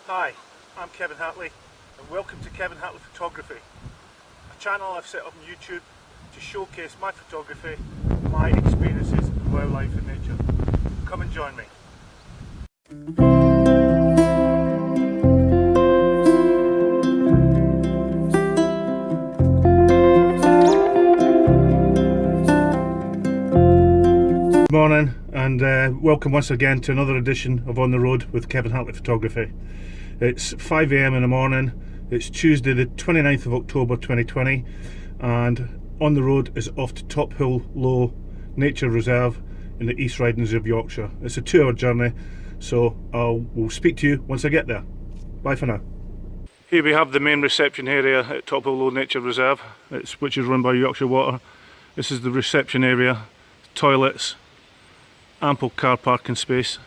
Hi, I'm Kevin Hatley and welcome to Kevin Hatley Photography, a channel I've set up on YouTube to showcase my photography, my experiences in wildlife and nature. Come and join me. Good morning and welcome once again to another edition of On the Road with Kevin Hatley Photography. It's 5 AM in the morning, it's Tuesday the 29th of October 2020 and On the Road is off to Tophill Low Nature Reserve in the East Ridings of Yorkshire. It's a 2-hour journey, so we'll speak to you once I get there. Bye for now. Here we have the main reception area at Tophill Low Nature Reserve, which is run by Yorkshire Water. This is the reception area, toilets, ample car parking space.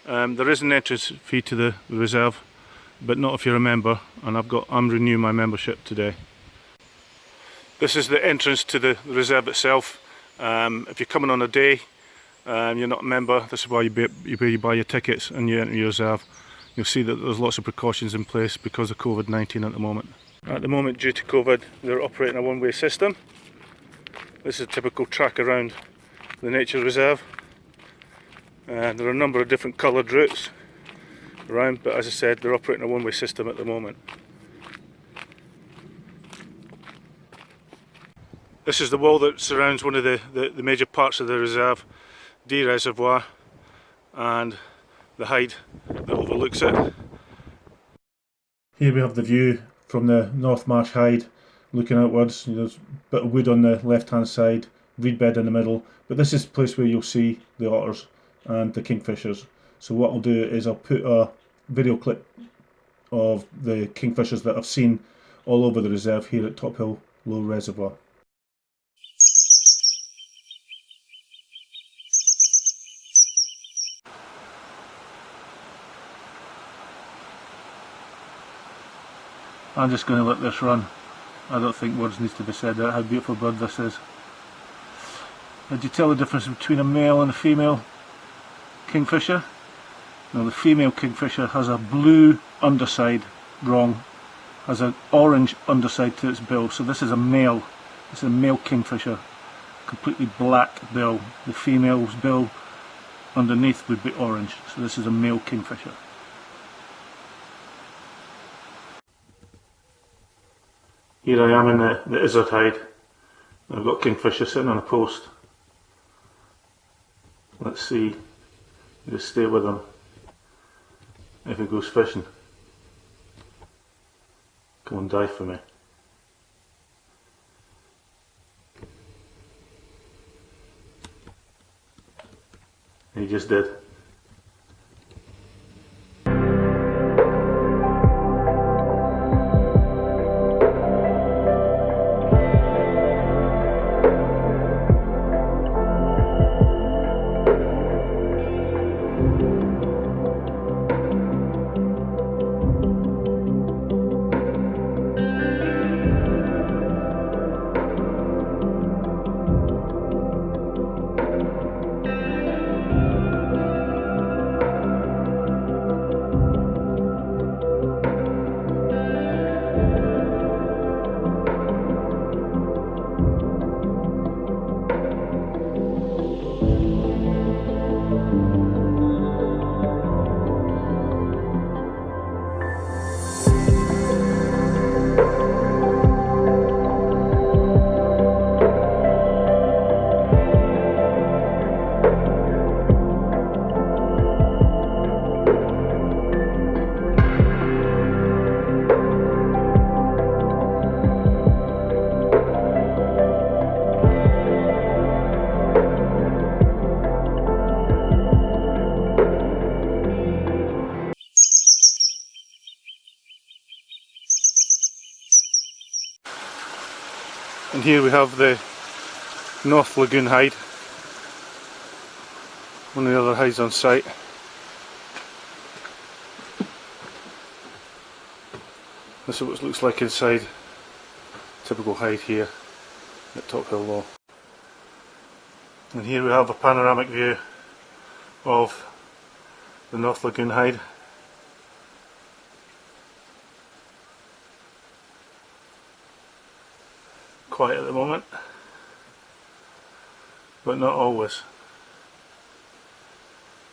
There is an entrance fee to the reserve, but not if you're a member, and I'm renewing my membership today. This is the entrance to the reserve itself. If you're coming on a day, you're not a member, this is why you buy your tickets and you enter your reserve. You'll see that there's lots of precautions in place because of COVID-19 at the moment. At the moment, due to COVID, they're operating a one-way system. This is a typical track around the nature reserve. There are a number of different coloured routes around, but as I said, they're operating a one-way system at the moment. This is the wall that surrounds one of the major parts of the reserve, Dee Reservoir, and the Hyde that overlooks it. Here we have the view from the North Marsh Hyde looking outwards. There's a bit of wood on the left hand side, reed bed in the middle, but this is the place where you'll see the otters and the kingfishers. So what I'll do is I'll put a video clip of the kingfishers that I've seen all over the reserve here at Tophill Low Reservoir. I'm just going to let this run. I don't think words need to be said about how beautiful bird this is. Did you tell the difference between a male and a female kingfisher? Now the female kingfisher has a blue underside, wrong, has an orange underside to its bill, so this is a male. This is a male kingfisher, completely black bill. The female's bill underneath would be orange, so this is a male kingfisher. Here I am in the Izzard Hyde. I've got kingfisher sitting on a post. Let's see, just stay with him if he goes fishing. Come and dive for me. He just did. And here we have the North Lagoon Hyde, one of the other hides on site. This is what it looks like inside. Typical hide here at Tophill Low. And here we have a panoramic view of the North Lagoon Hyde. quiet at the moment, but not always.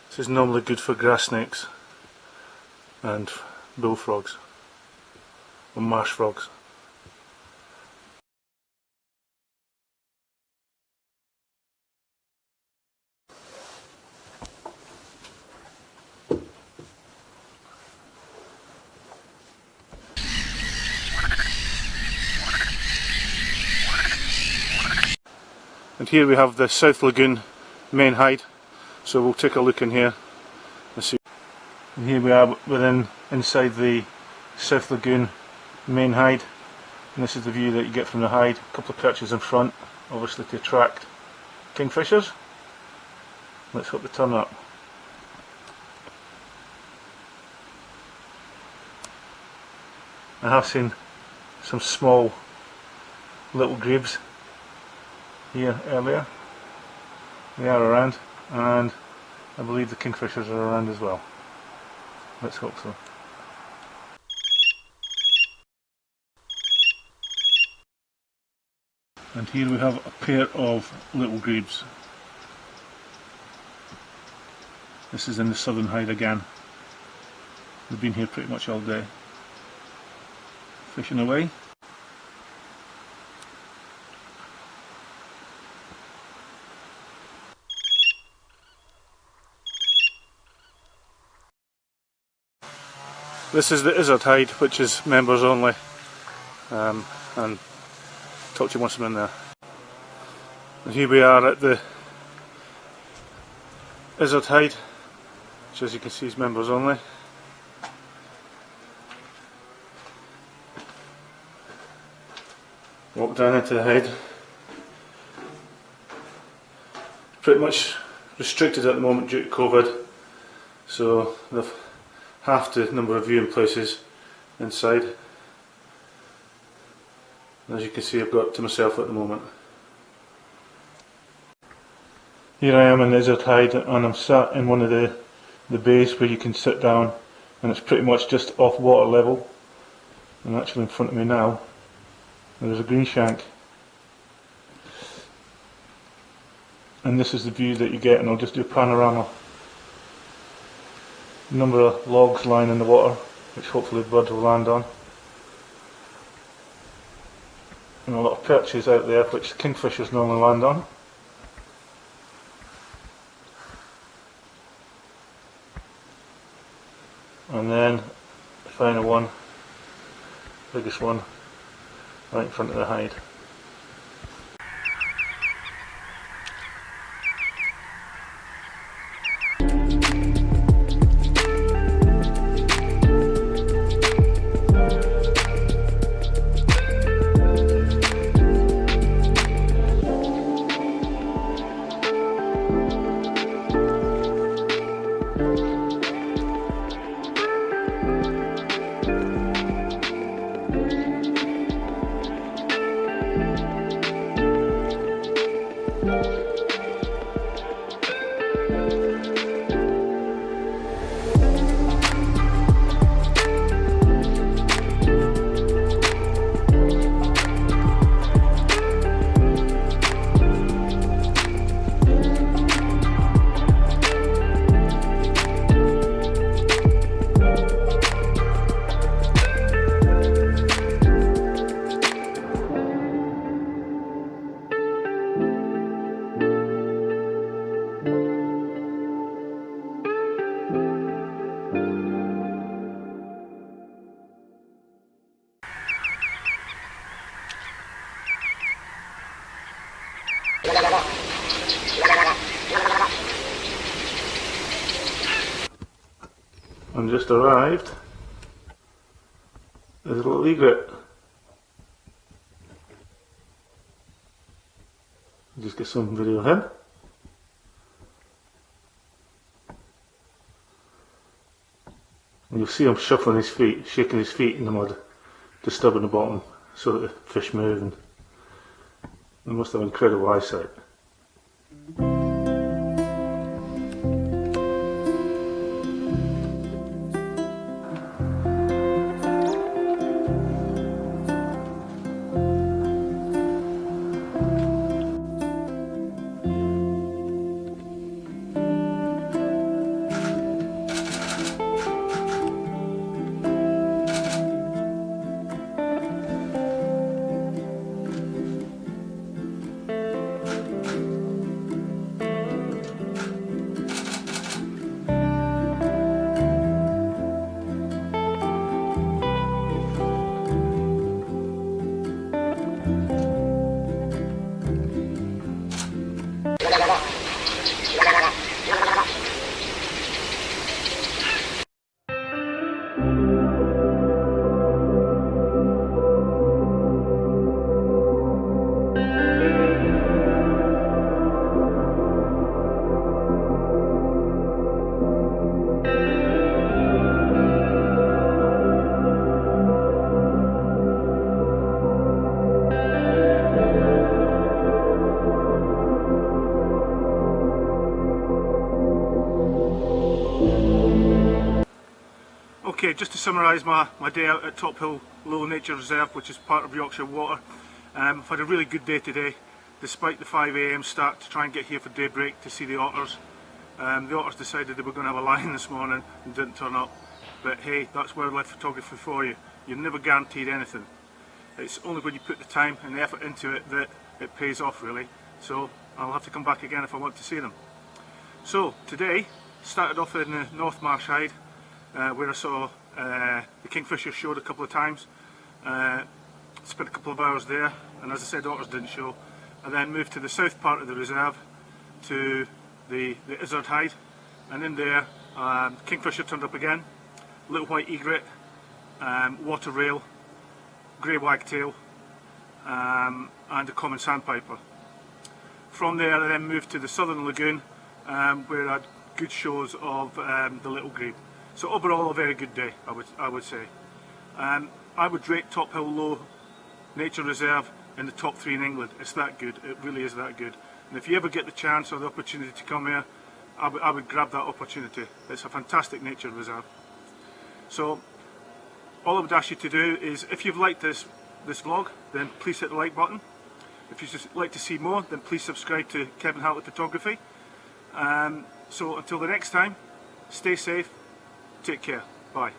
This is normally good for grass snakes and bullfrogs or marsh frogs. And here we have the South Lagoon main hide, so we'll take a look in here and see. And here we are inside the South Lagoon main hide, and this is the view that you get from the hide. A couple of perches in front, obviously to attract kingfishers. Let's hope they turn up. I have seen some small little grebes here earlier. They are around, and I believe the kingfishers are around as well. Let's hope so. And here we have a pair of little grebes. This is in the southern hide again. They've been here pretty much all day, fishing away. This is the Egret hide, which is members only, and talk to you once I'm in there. And here we are at the Egret hide, which as you can see is members only. Walk down into the hide. Pretty much restricted at the moment due to COVID, so they've halved the number of viewing places inside. As you can see, I've got to myself at the moment. Here I am in the Egret hide, and I'm sat in one of the bays where you can sit down, and it's pretty much just off water level. And actually in front of me now, there's a green shank. And this is the view that you get, and I'll just do a panorama. A number of logs lying in the water, which hopefully the birds will land on. And a lot of perches out there, which kingfishers normally land on. And then the final one, biggest one, right in front of the hide. I'm just arrived. There's a little egret. Just get some video of him. And you'll see him shuffling his feet, shaking his feet in the mud, disturbing the bottom so that the fish move, and they must have incredible eyesight. Okay, just to summarise my day out at Tophill Low Nature Reserve, which is part of Yorkshire Water. I've had a really good day today, despite the 5 AM start to try and get here for daybreak to see the otters. The otters decided they were going to have a lion this morning and didn't turn up. But hey, that's wildlife photography for you. You're never guaranteed anything. It's only when you put the time and the effort into it that it pays off, really. So I'll have to come back again if I want to see them. So today started off in the North Marshide, where I saw the Kingfisher showed a couple of times. Spent a couple of hours there, and as I said, otters didn't show. I then moved to the south part of the reserve to the Izzard hide, and in there Kingfisher turned up again, little white egret, water rail, grey wagtail, and a common sandpiper. From there I then moved to the southern lagoon, where I had good shows of the little grebe. So overall a very good day, I would say. I would rate Tophill Low Nature Reserve in the top 3 in England. It's that good, it really is that good. And if you ever get the chance or the opportunity to come here, I would grab that opportunity. It's a fantastic nature reserve. So all I would ask you to do is, if you've liked this vlog, then please hit the like button. If you'd just like to see more, then please subscribe to Kevin Hatley Photography. So until the next time, stay safe, take care, bye.